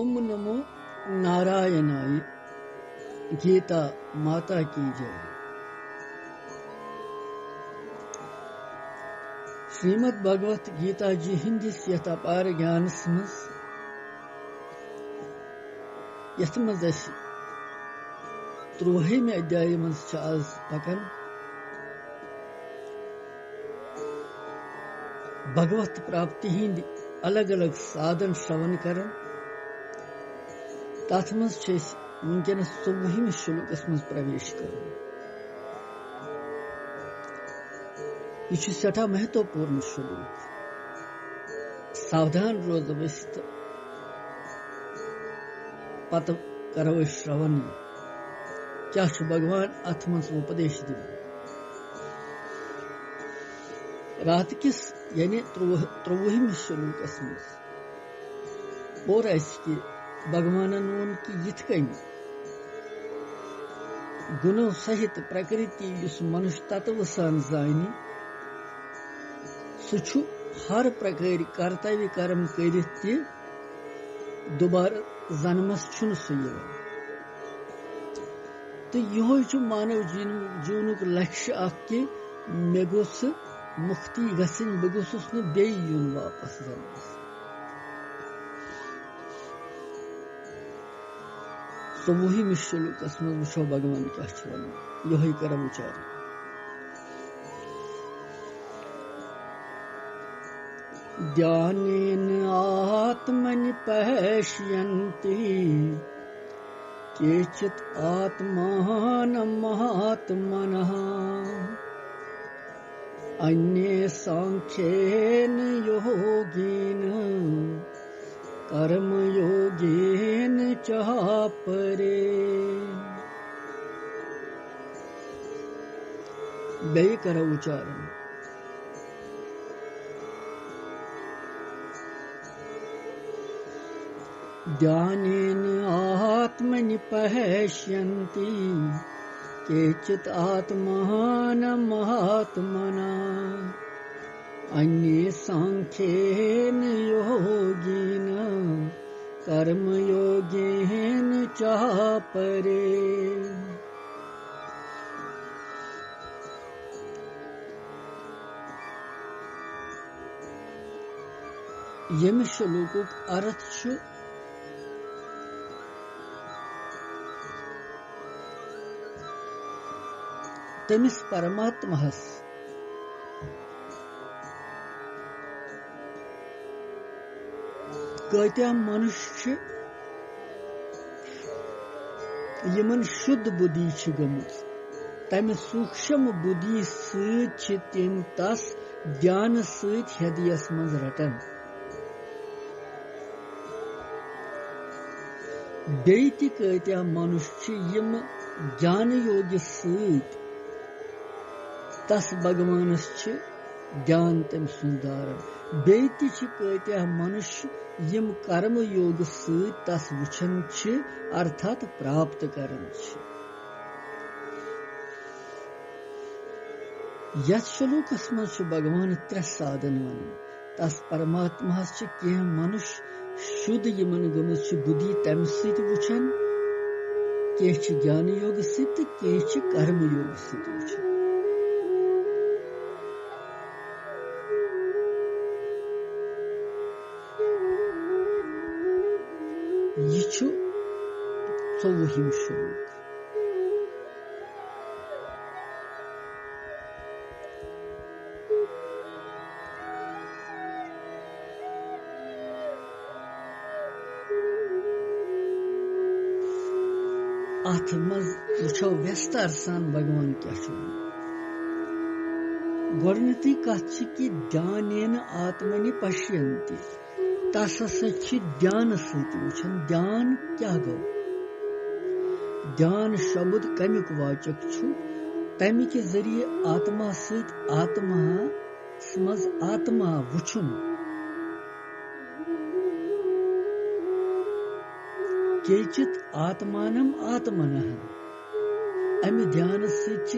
ओम नमो नारायणाय। गीता माता की जय। श्रीमद् भगवत गीता जी हिंदिस यथ अपार ज्ञानस मज यथ मज अस 30 अध्याय मज आज पकन भगवत प्राप्ति हिंद अलग अलग साधन श्रवण करन। तथ मज वनकस 24 श्लोकस मज प्रवेश कर। यह सठा महत्वपूर्ण श्लोक। सावधान रोजो पत करो श्रवण क्या भगवान अथ मज उपदेश दिन। रात किस यानी 23 श्लोकस मज और भगवान वोन कि यिथ कनि गुणों सहित प्रकृति युस मनुष्य तत्व सान जानि सु हर प्रकार कर्तव्य कर्म करित दोबारा जन्मस छुन सु यवान। तो यो मानव जीवनुक लक्ष्य अख कि मे गोस मुक्ति गसिन बह गोसुस न बे युन वापस जन्मस। 24 श्लोकस मज वुचो भगवान क्या वन यही कर विचार। ध्यानेन आत्मनि पश्यन्ति केचित् आत्मानं महात्मनः अन्ये सांख्येन योगेन कर्म योगेन च परे। बे कर उच्चारण। ध्यानेन आत्मनि पश्यन्ति केचित् आत्मानं महात्मनः अन्ये सांख्येन योगेन कर्म योगेन च परे। यम श्लोकुक अर्थ छु तमिस परमात्महस कत्या मनुष्य यमन शुद्ध बुद्धि छ गमुत तम सूक्ष्म बुद्धि सत तिम तस ध्यान सत हृदयस मज रटन। बेति कत्या मनुष्य यम ज्ञान योग्य सत तस भगवानस छ ध्यान तम सुंदारन। बेति छ कत्या मनुष्य यम कर्म योग सत तस वुचन छ अर्थात प्राप्त करन छ। यथ श्लोकस मज छ भगवान 3 साधन वन। तस परमात्मा छ कह मनुष्य शुद्ध यमन गमस छ बुद्धि तम सत वुचन कह छ ज्ञान योग सत कह छ कर्म योग सत वुचन। यह 24 श्लोक। अथ मज वुचो व्यस्तार सान भगवान क्या गोडनती कथ कि ध्यानेन आत्मनि पश्यन्ति तस ध्यान सत वुचन। ध्यान क्या गो? ध्यान शब्द कमिक वाचक छु तमि के जरिए आत्मा सत आत्मा मज आत्मा वुचन। केचित आत्मानम आत्मनः अमि ध्यान सत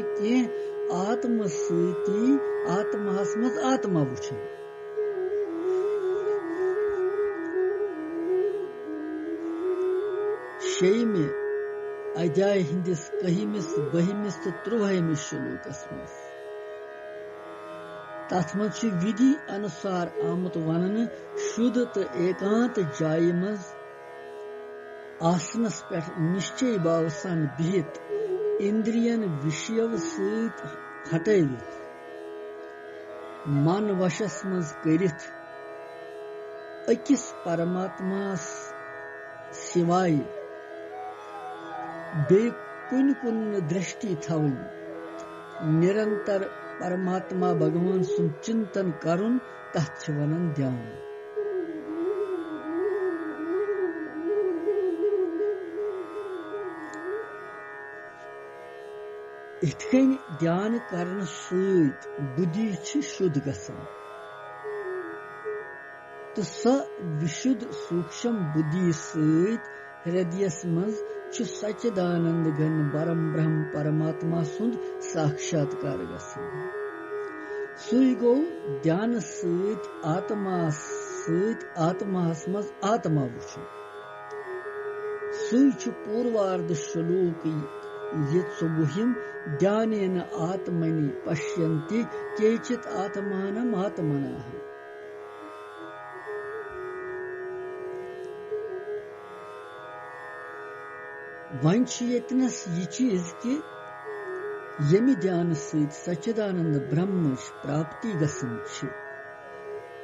आत्म सती आत्मास मज आत्मा वुचन। शेयमे अध्याय हिंदिस कहिमिस बहिमिस तो त्रुवहिमिस श्लोकस मज तथ मज विधि अनुसार आमुत वनन शुद्ध तो एकांत जाय मज आसनस पे निश्चय भाव सान बिहित इंद्रियन विषयव सत हटवित मन वशस मज करित अकिस परमात्मा सिवाय बे कुन कुन दृष्टि थवन निरंतर परमात्मा भगवान सुन चिंतन करुन तथ वनन ध्यान इतकन ध्यान करन सत बुद्धि शुद्ध गसन तो स विशुद्ध सूक्ष्म बुद्धि सत हृदयस मज सच्चिदानंद घन परम ब्रह्म परमात्मा सुंद साक्षात्कार गसन सुई गो ध्यान सत आत्मास मज आत्मा वुचन सुई पूर्वार्ध श्लोक यत्सुहिम ध्यानेन आत्मनि पश्यन्ति केचित् आत्मानम् आत्मनः वंश यतनस ये चीज कि यमि ध्यान सत सच्चिदानंद ब्रह्म प्राप्ति गसन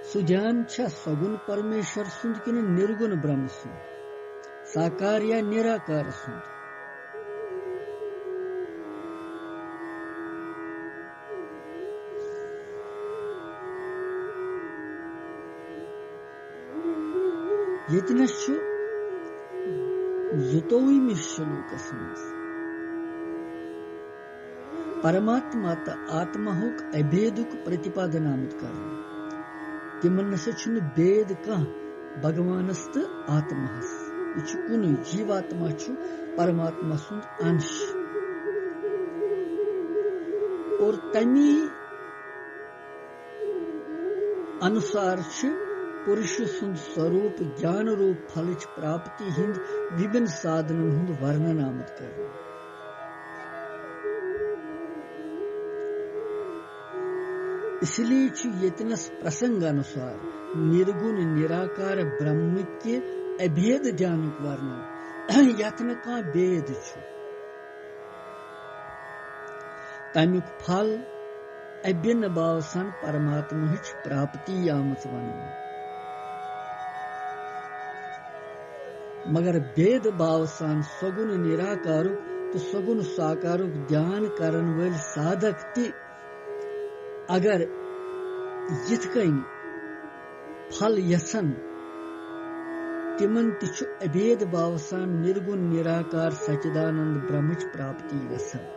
सु ध्यान सगुण परमेश्वर सुंद कि निर्गुण ब्रह्म सुंद साकार या निराकार सुंद यतनस जुतोविमिस श्लोकस मज परमात्मा तो आत्मा हुक अभेदुक प्रतिपादन आमुत कर तिमन नसा भेद कह भगवानस तो आत्मास यह कुन जीवात्मा परमात्मा सुंद अंश और तमी अनुसार पुरुष सुंद स्वरूप ज्ञान रूप फलच प्राप्ति हिंद विभिन्न साधनन हुंद वर्णन आमद कर इसलिए यतनस प्रसंग अनुसार निर्गुण निराकार ब्रह्म के अभेद ध्यानुक वर्णन यत्न का भेद तमुक फल अभिन्न भाव सन परमात्मा प्राप्ति आमत वन मगर भेद भाव सान सगुण निराकारुक तो सगुण साकारुक ध्यान करन वल साधक ति अगर यिथकन फल यसन तिमन तिछु अभेद भाव सान निर्गुण निराकार सच्चिदानंद ब्रह्मच प्राप्ति गसन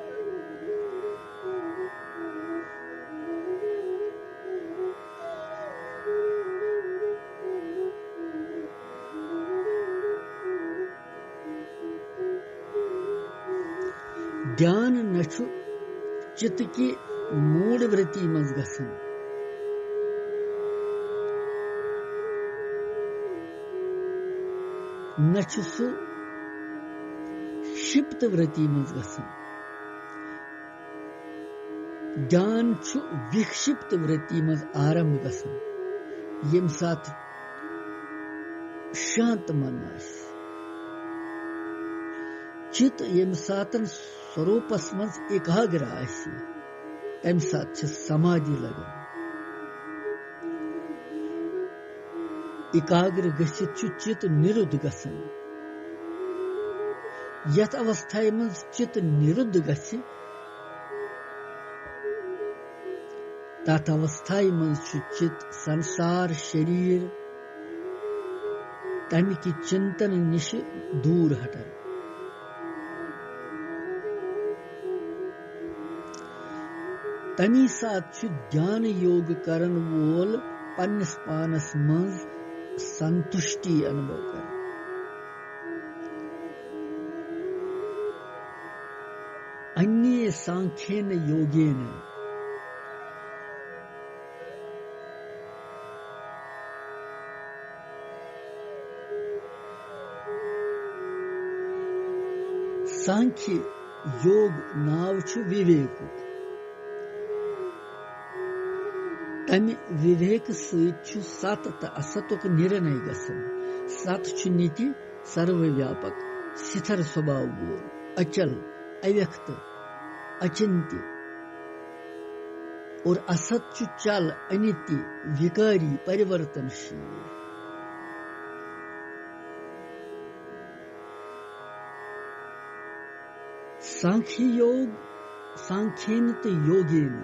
ध्यान नछु चित्त की मूड वृत्ति मज गसन नछु सु क्षिप्त वृत्ति मज गसन ध्यान छु विक्षिप्त वृत्ति मज आरंभ गसन यम साथ शांत मन चित यम सातन स्वरूपस मज एकाग्र आसी तम साथ समाधि लगन एकाग्र गसित चित निरुद्ध गसन यथ अवस्था मज चित निरुद्ध गसि तथ अवस्था मज चित संसार शरीर तम की चिंतन निश दूर हटन तमी साथ ध्यान योग करन वोल पन्नस पानस मज संतुष्टि अनुभव कर अन्य सांख्येन योगेन सांख्य योग नाव छु विवेक तमि विवेक सु सत त असतुक निर्णय गसन सत छु नीति सर्वव्यापक स्थिर स्वभाव वो अचल अव्यक्त अचिंत्य और असत छु चल अनित्य विकारी परिवर्तनशील सांख्य योग सांख्येन तो योगेन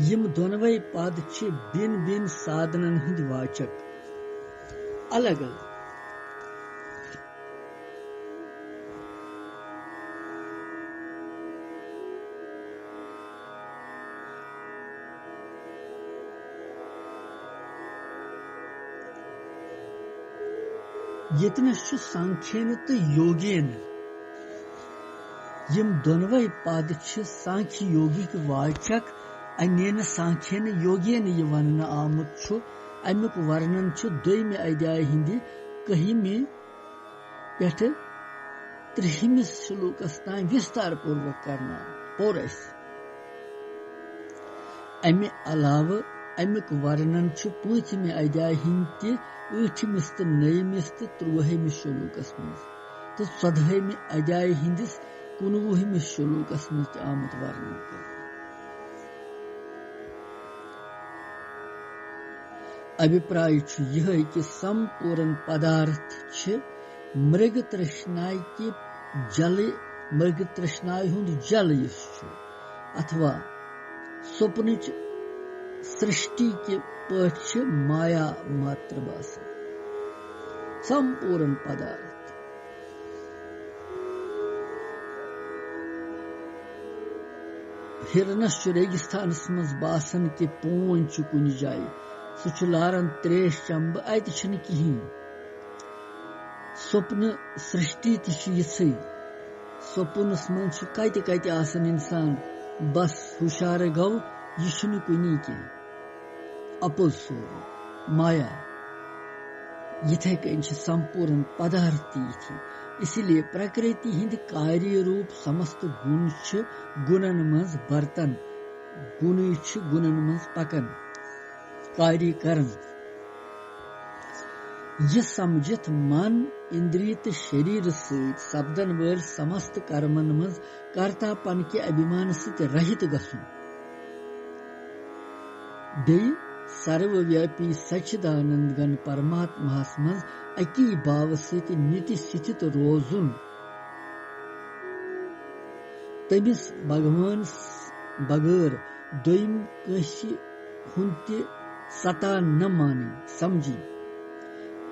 यम दोनवै पद छ बिन बिन साधनन हिंद वाचक अलग अलग यतनस छु सांख्येन तो योगेन यम दोनवै पद छ सांख्य योगिक वाचक अन्यन सांख्येन योगेन ये वनन आमुत छु अमुक वर्णन छु दोयमे अध्याय हिंदी कहिमे पेठ त्रिहिम श्लोकस तां विस्तार पूर्वक करना पोरस अमे अलाव अमुक वर्णन छु पूंचमे अध्याय हिंदी ऊठमिस तो नयमिस तो त्रुवहमिस श्लोकस मज तो 14वें अध्याय हिंदिस 19वें श्लोकस मज आमुत वर्णन कर अभिप्राय छु यह कि संपूर्ण पदार्थ छ मृग तृष्णाई के जल मृग तृष्णाई हुंद जल यस छु अथवा स्वप्न सृष्टि के पक्ष माया मात्र बासन संपूर्ण पदार्थ हिरनस रेगिस्तान मज बासन के पोन कुन जाय सह लारन त्रेश चंब अत कहीं स्वप्न सृष्टि तथी स्वप्नस मज कत कत आसन इंसान बस हुशार गो यह कुनी कह अपोज सोर माया यथे कन संपूर्ण पदार्थ थी इसलिए प्रकृति हिंद कार्य रूप समस्त गुण गुणन मज बर्तन गुण गुणन मज पकन कार्य करन यह समझित मन इंद्रिय तो शरीर सपदन वल समस्त कर्मन मज कर्तापन के अभिमान सहित रहित गसुन बे सर्वव्यापी सच्चिदानंद गण परमात्मा मज अकी भाव सहित नित्य स्थित रोजुन तमिस भगवान बगैर दोयम कसी हुंद सता न माने समझी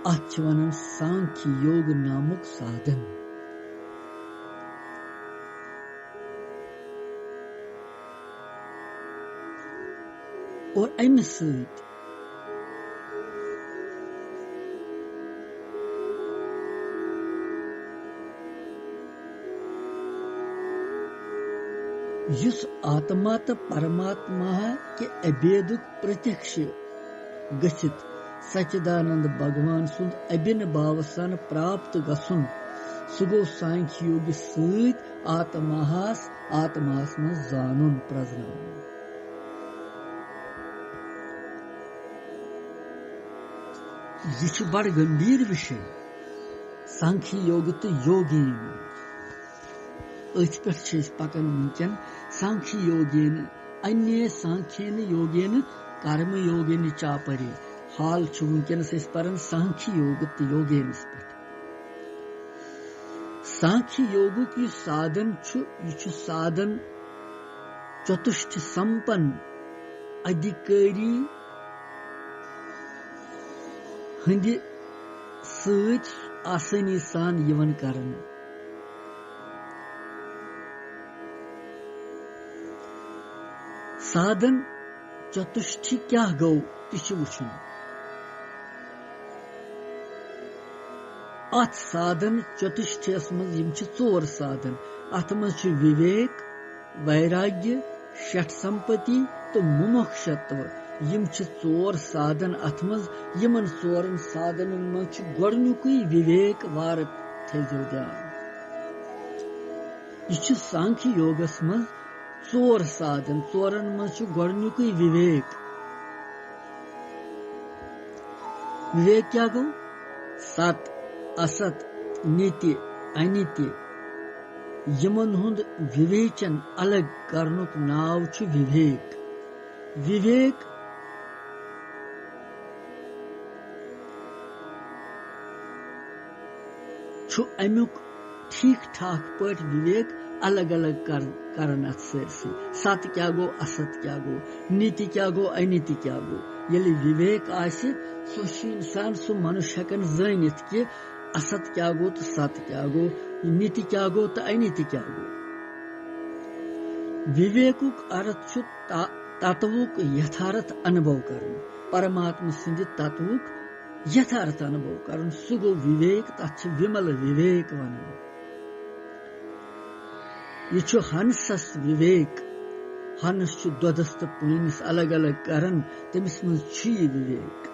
अथ वनन सांख्य योग नामुक साधन और अमि सहित युस आत्मा तो परमात्मा के अभेदुक प्रत्यक्ष गछित सच्चिदानंद भगवान सुंद अभिन्न भाव सन प्राप्त गसुन सह गो सांख्य योग सहित आत्मास मज जानुन प्रजनाउन यह बड़ गंभीर विषय सांख्य योग तो योगेन अथ पे पकन वनकन सांख्य योगेन अन्य सांख्येन योगेन कर्म योगेन चापरे हाल वनकनस परन सांख्य योग तो योगेन पे सांख्य योग की साधन यह साधन चतुष्ट संपन्न अधिकारी हंद सत आसानी सान यवन करन साधन चतुष्टि क्या गो तह वुचन अत साधन चतुष्टयस मज यम चोर साधन अत मज विवेक वैराग्य षट संपत्ति तो मुमुक्षत्व यम छ चोर साधन अथमज यमन चोरन साधनन मज छ गोडनुकुई विवेक वार थेजो ध्यान यह छ सांख्य योगस मज चोर साधन चोरन मज छ गोडनुकुई विवेक विवेक क्या गो सत असत नीति अनीति यमन हुंद विवेचन अलग करनुक नाव छ विवेक विवेक छु अमुक ठीक ठाक पट विवेक अलग अलग करन अत सरसी सत क्या गो असत क्या गो नीति क्या गो अनीति क्या गो यलि विवेक आसे सो इंसान सो मनुष्य हकन जानित कि असत क्या गो तो सत क्या गो नीति क्या गो तो अनीति क्या गो विवेकुक अर्थ छु तत्वुक यथार्थ अनुभव करन परमात्मा सिंध तत्वुक यथार्थ अनुभव करन सु गो विवेक तछ विमल विवेक वन यह छु हंसस विवेक हंस छु दोदस तो पुनिस अलग अलग करन तमिस मज छु विवेक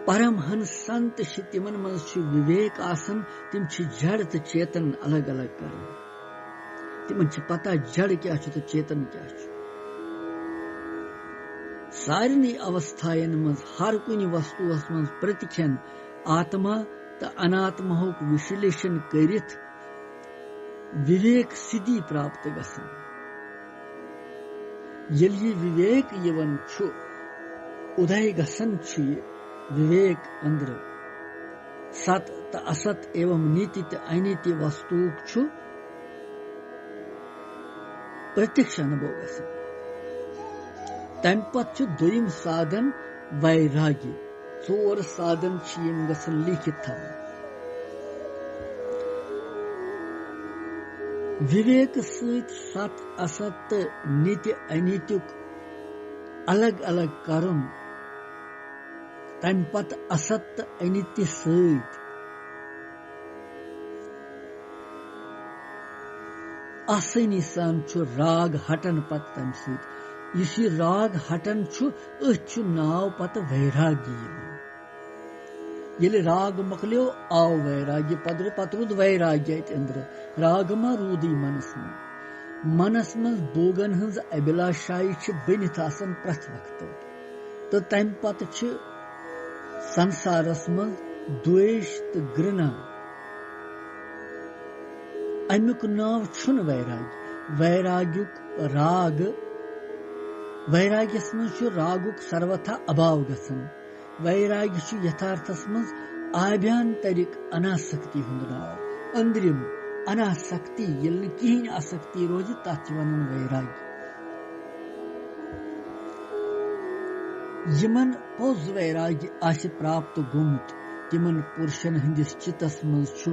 परमहंस संत तिमन मज छु विवेक आसन तिम छु जड़ तो चेतन अलग अलग करन तिमन छु पता जड़ क्या छु तो चेतन क्या छु सारनी अवस्थायन मज हर कुनि वस्तुस मज प्रतिक्षण आत्मा तो अनात्मा विश्लेषण करित विवेक सिद्धि प्राप्त गसन यलि विवेक यवन छु उदय गसन छु विवेक अंदर सत तो असत एवं नीति तो अनीति वस्तु छु प्रत्यक्ष अनुभव गसन तम पत दोयम साधन वैराग्य चोर साधन गसन लिखित थव विवेक सत असत नीति अनीतिक अलग अलग करुन तम पत असत अनीति सत आसानी सान छु राग हटन पत तम सत इस राग हटन छु अछु नाव पत वैराग्य ये राग मकलो आव वैराग्य पतरुद वैराग्य अंदर राग मा रूदी मनस मज बोगन हज अभिलाषाई बनित आसन प्रथ वक्त तो तम पत संसारस मज द्वेष तो घृणा अमुक नाव छुन वैराग्य वैराग्युक राग वैराग्यस मज रागुक सर्वथा अभाव गसन वैराग्य यथार्थस मज आभ्यंतरिक अनासक्ति हुंद नाव अंदरिम अनासक्ति यल कहीं आसक्ति रोज तथ वनन वैराग्य यमन पोज वैराग्य आशि प्राप्त गुमत तिमन पुरुषन हंदिस चितस मज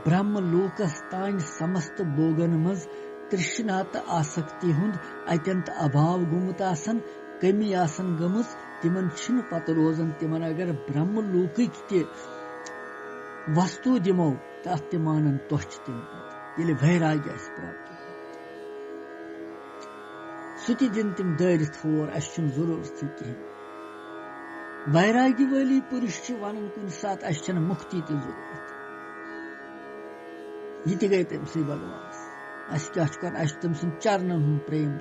ब्रह्म लोकस तान समस्त बोगन मज तृष्णा तो आसक्ति हुंद अत्यंत अभाव गुमत आसन कमी आसन गमस तिमन छिन पत रोजन तिमन अगर ब्रह्म लोकिक ते वस्तु दिमो तथ तिमानन तोछ तिम पत ये वैराग्य आस प्राप्त सुति दिन तिम दरित होर अशन जरूरत कहीं वैराग्य वाली पुरुष वन कुन सात अशन मुक्ति तो जरूरत यह गई तम सी भगवान क्या तम सद चरणन हूं प्रेम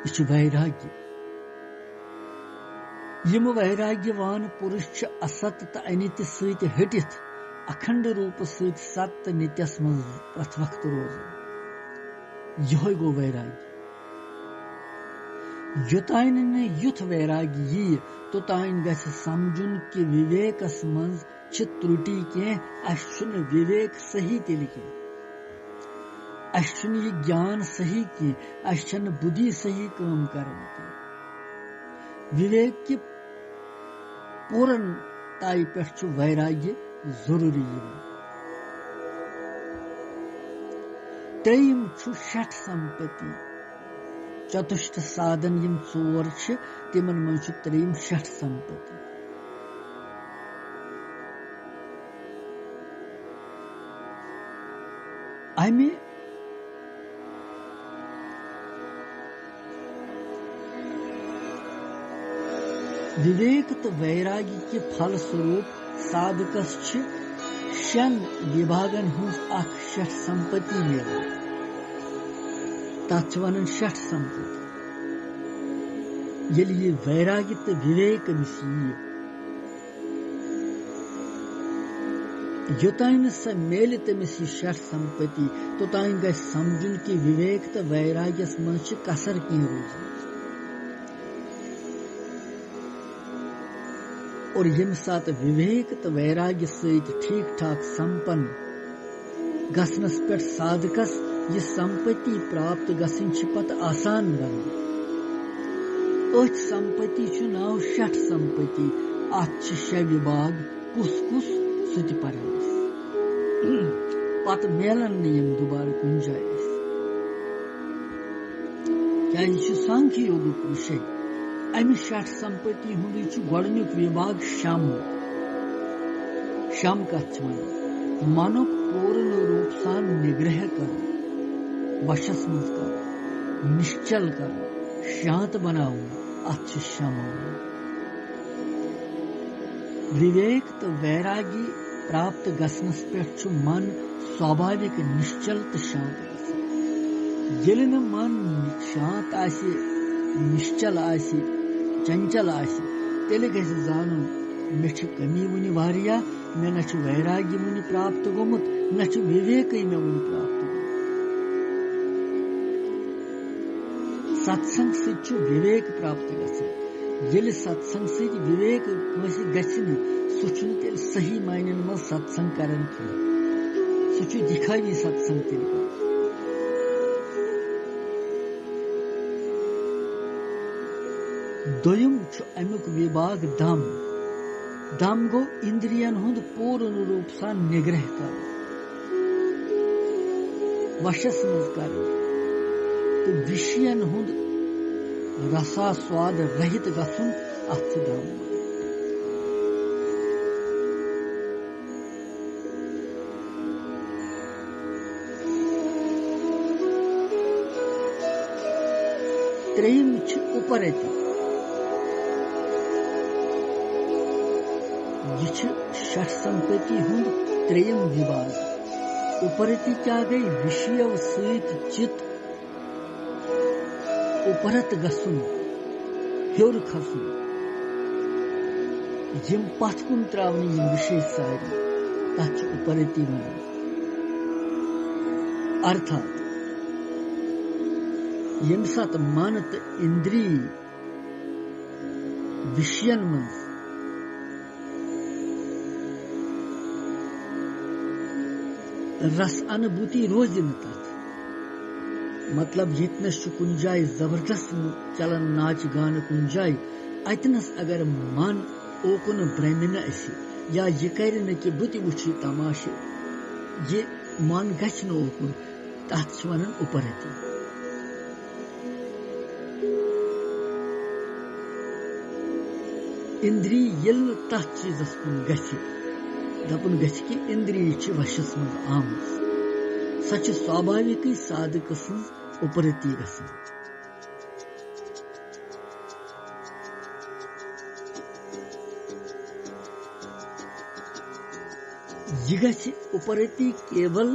यह वैराग्य यम वैराग्यवान पुरुष असत तो अनित सत हटित अखंड रूप सत सत नित्यस मज प्रथ वक्त रोजान यह गो वैराग्य योतान युथ वैराग्य यी तोतान गछ समझुन कि विवेकस मज त्रुटि कह विवेक सही तिल कह यह ज्ञान सही की बुद्धि सही काम करन विवेक की पूर्ण ताई पे वैराग्य जरूरी त्रेयम षठ संपत्ति चतुष्ट साधन यम चोर तिमन मन त्रेयम षठ संपत्ति विवेक तो वैराग्य के फल स्वरूप साधकस शन विभागन हज शठ संपत्ति मिलान तथ वन शठ संपत्ति ये वैराग्य तो विवेक अमिस योतान स मेल तमिस शठ संपत्ति तोतान ग समझुन कि विवेक तो वैराग्यस मज कसर कह रोज और यम सात विवेक तो वैराग्य सहित ठीक ठाक संपन्न गसनस पे साधकस यह संपत्ति प्राप्त गसन पत आसान बन अथ संपत्ति नाव शठ संपत्ति अत शे विभाग कुस कुस सह परस पत मेलन नम दोबारा कुन जाय क्या सांख्य योगुक विषय अमि शठ संपत्ति हुंद गोडनुक विभाग शम शम कथ मनुक पूर्ण रूप से निग्रह कर वशस मज कर निश्चल कर शांत बनाओ अत शम विवेक तो वैरागी प्राप्त गसनस पे मन स्वाभाविक निश्चल तो शांत गल मन शांत आसि निश्चल आसि चंचल आसि तेल गस जानन मे कमी वुनि वारिया मे न वैराग्य वुनि प्राप्त गोमुत न विवेक मे वुनि प्राप्त सत्संग से विवेक प्राप्त गल सत्संग से विवेक गन सह तेल सही मायन मज सत्संग करन सह दिखावी सत्संग तेल दोयम अमुक विभाग दम दम गो इंद्रियन हुंद पूर्ण रूप से निग्रह कर वशस मज कर तो विषयन हुंद रसा स्वाद रहित गसुन अथ दम त्रेयम उपरति शठ संपत्ति हुंद त्रेयम विभाग उपरति क्या गई विषय सहित चित उपरत गसुन हेर खसुन यम पथ कुन त्रावनी यम विषय सारी तथ उपरति वन अर्थात यम सात मन तो इंद्रिय विषयन मज रस अनुभूति रोज तथ मतलब यतनस कुन जाय जबरदस्त चलन नाच गान कुन जाय अतनस अगर मन ओकुन ब्रह्मन या यह कर कि बुत वुच तमाशे ये मन गछ ओकुन तथ वन उपरति इंद्रिय ये तथ चीजस कुन गछ दपन गछ कि इंद्रिय वशस मज आम सच स्वाभाविक साधक उपरति गसन यह गछ उपरति केवल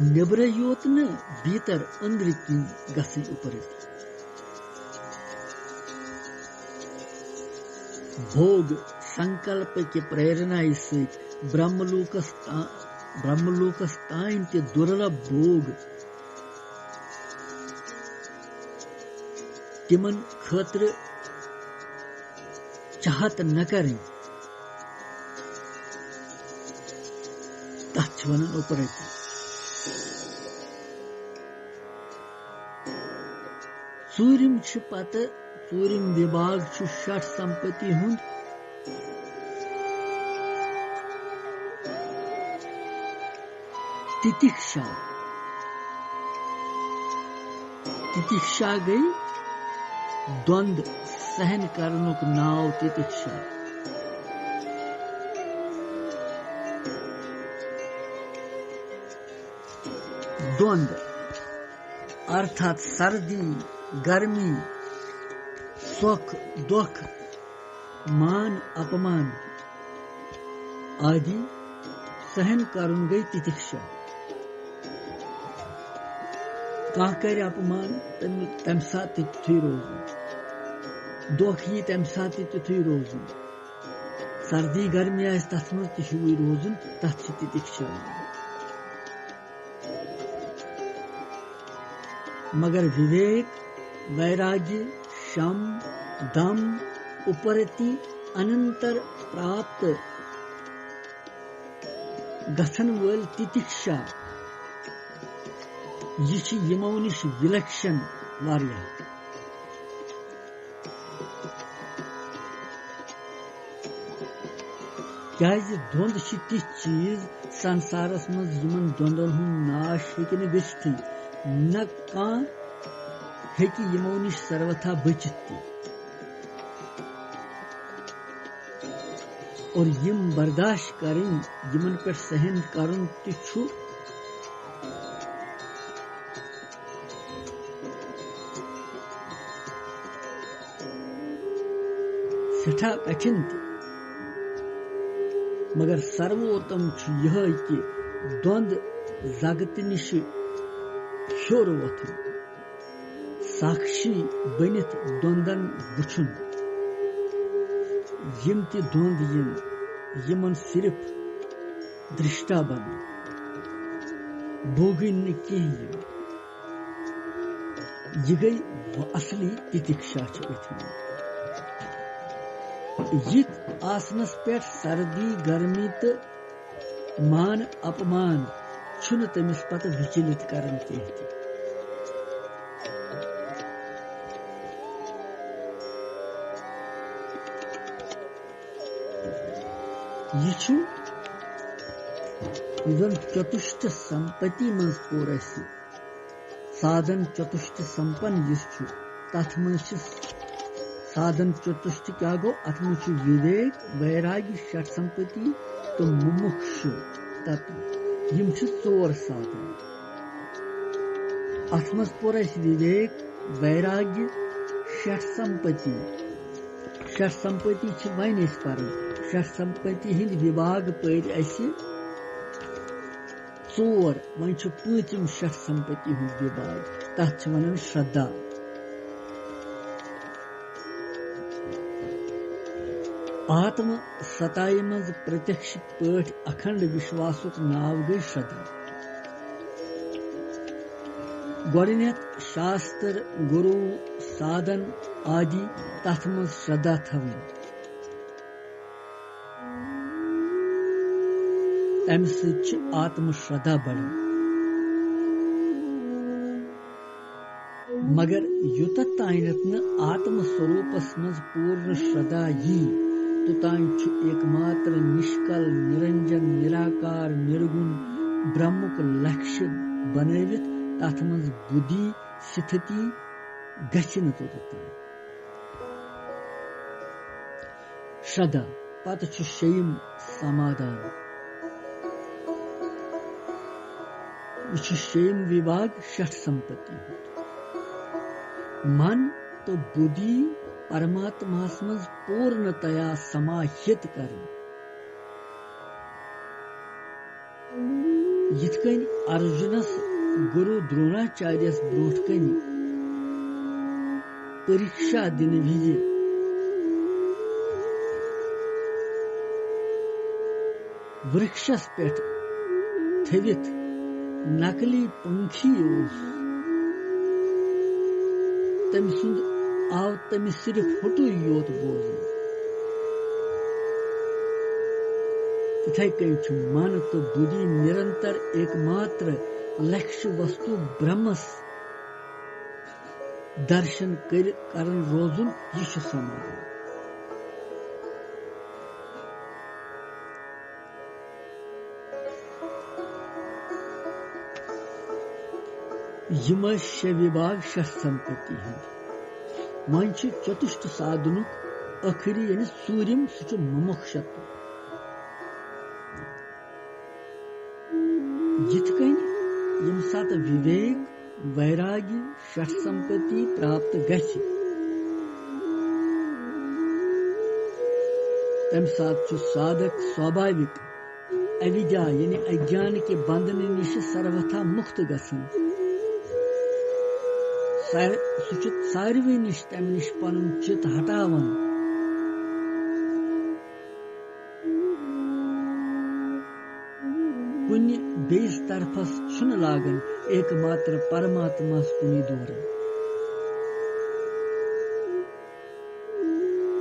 नेबर योत न भीतर अंदर की गसन उपरति भोग संकल्प के प्रेरणा सहित ब्रह्मलोकस तान ते दुर्लभ भोग तिमन खतर चाहत न करें तथ वन उपरति सूर्यम पत सूर्यम विभाग शठ संपत्ति हुंद तितिक्षा तितिक्षा गई द्वंद सहन करनुक नाव तितिक्षा द्वंद अर्थात सर्दी गर्मी सुख दुख मान अपमान आदि सहन करुन गई तितिक्षा कह कर अपमान तम साथ तुथुई रोजन दुख यी तम साथ तुथुई रोजन सर्दी गर्मी आस तथ मज तुई रोजन तथ तितिक्षा मगर विवेक वैराग्य शम दम उपरति अनंतर प्राप्त गठन वल तितिक्षा यह यमो निश विलक्षण वारिया क्या द्वंद ति चीज संसारस मज यमन द्वंदन हुंद नाश हेकि न गछिथि न कां हेकि यमो निश सर्वथा बचित और यम बर्दाश्त करें यमन पे सहन करन छु सठा कठिन मगर सर्वोत्तम यह कि द्वंद जगत निश हर वथुन साक्षी बनित द्वंदन वुछुन यम ति द्वंद यमन सिर्फ दृष्टा बन भोगन कह यह गई असली तितिक्षा यित आसनस पे सर्दी गर्मी तो मान अपमान छुन तमिस पत विचलित करन कह यह चतुष्ट संपत्ति मज पोर साधन चतुष्ट संपन्न यह तथ मज साधन चतुष्ट क्या गो अथ मज विवेक वैराग्य षट संपत्ति तो मुमुक्षु तत्व यम चोर साधन अथ मज पोर विवेक वैराग्य षट संपत्ति वन पर षट संपत्ति हिंद विभाग पर चोर वन पूंचम षट संपत्ति हुंद विभाग तथ वन श्रद्धा आत्म सताई मज प्रत्यक्ष पठ अखंड विश्वासुक नाव गई श्रद्धा गोडनेथ शास्त्र गुरु साधन आदि तथ मज श्रद्धा थवन तम सच आत्म श्रद्धा बढ़ मगर युत ताइनत न आत्म स्वरूपस मज पूर्ण श्रद्धा यी तुतान एकमात्र निष्कल निरंजन निराकार निर्गुण ब्रह्मक लक्ष्य बनवित तथ मज बुद्धि स्थिति गछिन तुतान श्रद्धा पत शयम समाधान शयम विभाग षट संपत्ति मन तो बुद्धि परमात्मा मज पूर्णतया समाहित कर यिथकन अर्जुनस गुरु द्रोणाचार्यस ब्रोट कन परीक्षा दिन विज वृक्षस पे थवित नकली पंखी तम सुंद आव तमिस सिर्फ फोटो योत बोज तथे कन मन तो बुद्धि निरंतर एकमात्र लक्ष्य वस्तु ब्रह्मस दर्शन करन रोजुन यह समाधान यम शे विभाग षट संपत्ति वन चतुष्ट साधनुक अखरी यानी सूर्यम सह मुमुक्षत्व यिथकन यम सात विवेक वैराग्य षट संपत्ति प्राप्त गछ तम साथ साधक स्वाभाविक अविद्या यानी अज्ञान के बंधन निश सर्वथा मुक्त गसन सारवी निश तम निश पन चित हटावन कुन बेस तरफस छुन लागन एकमात्र परमात्मा कुनी दोरन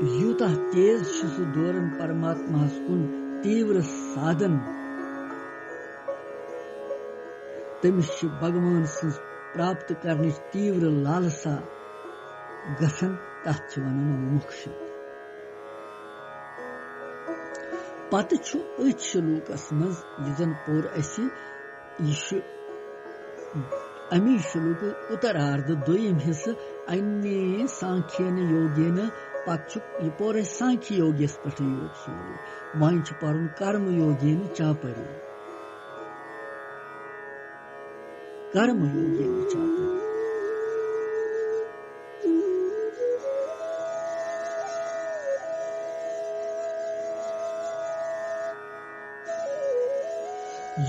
यूता तेज सु दोरन परमात्मा कुन तीव्र साधन तमिश भगवान सं प्राप्त करने तीव्र लालसा गसन तथ वनन मोक्ष पत शुलूकस मज यन पोर अमी शुलूक उत्तरार्ध दोयम हिस्स अन्य सांख्यन योगेन पत यह पोर सांख्य योगस पे योग सूर वन पर्न कर्म योगेन चापरी कर्म योगेन चापरी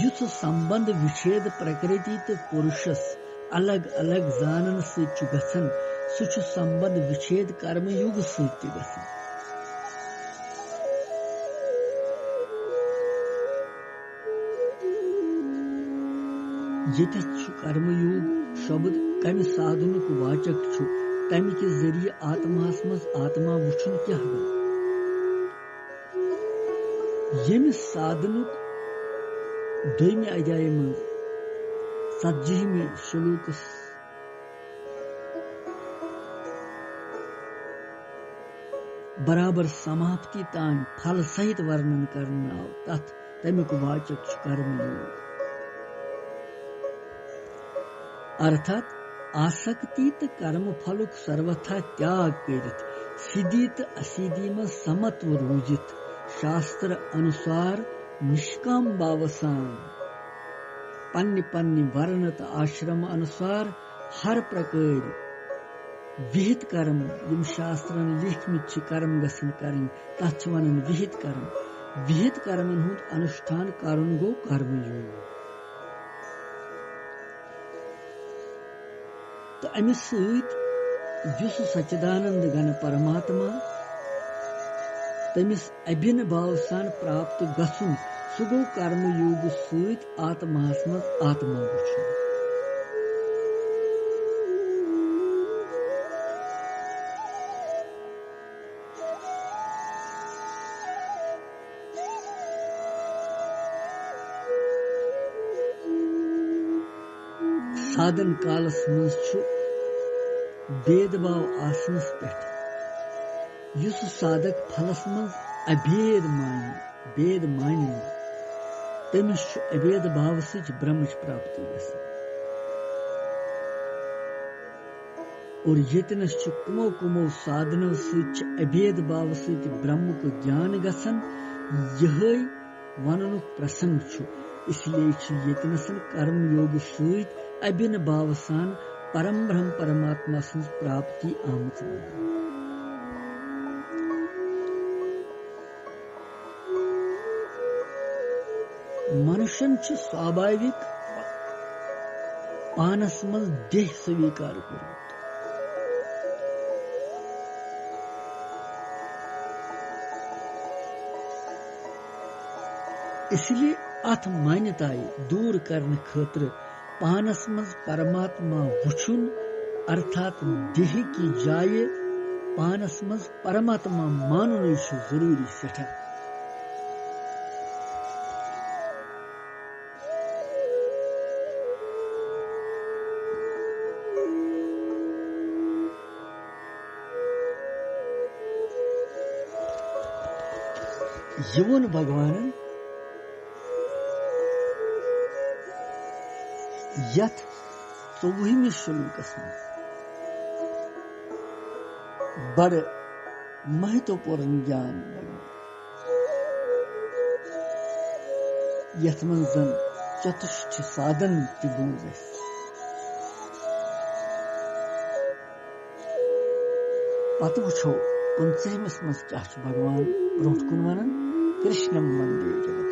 युथ संबंध विच्छेद प्रकृति तो पुरुषस अलग अलग जानन सु गसन सु संबंध विच्छेद कर्म युग सु गसन ये कर्म युग शब्द कम साधन वाचक तम के जरिए आत्मास मज आत्मा वुचन क्या यम साधन दोयमि अध्याय में 70वें श्लोक बराबर समाप्ति तान फल सहित वर्णन करना तथ तमिक वाचक कर्म योग अर्थात आसक्ति कर्म फलुक सर्वथा त्याग करित सिद्धि असिद्धि में समत्व रूजित शास्त्र अनुसार निष्काम भावसान पन्नि पन्नि वर्ण आश्रम अनुसार हर प्रकार विहित कर्म यम शास्त्रन लिखमित कर्म गसन करन तथ वनन विहित कर्मन हुंद अनुष्ठान करन गो कर्म योग तो अमिस सहित सच्चिदानंद घन परमात्मा तमिस अभिन्न भाव सान प्राप्त गसुन सु गो कर्म योग सहित आत्मास मज आत्मा वुचन साधन कालस मज भेदभाव आसनस पे युस साधक फलस मज अभेद मानी तमिस अभेद भाव सच ब्रह्मच प्राप्ति गसन और यतनस कुमो कुमो साधनों सच अभेद भाव सच ब्रह्म को ज्ञान गसन यही वनन प्रसंग इसलिए यतनसन कर्म योग सहित अभिन्न भाव सान परम ब्रह्म परमात्मा सं प्राप्ति आमत मनुष्यन स्वाभाविक पानस मज देह स्वीकार कर इसलिए अथ मान्यताई दूर करने खातिर पानस मज परमात्मा वुचुन अर्थात देह की जाय पानस मज परमात्मा मानुन जरूरी सेठा यवन भगवान यथ 24वें श्लोकस बड़ महत्वपूर्ण ज्ञान यथ मन जन चतुष्ट साधन तिबूर पत वुछो 15 मस क्या भगवान ब्रोट कुन वन कृष्णम वंदे जगत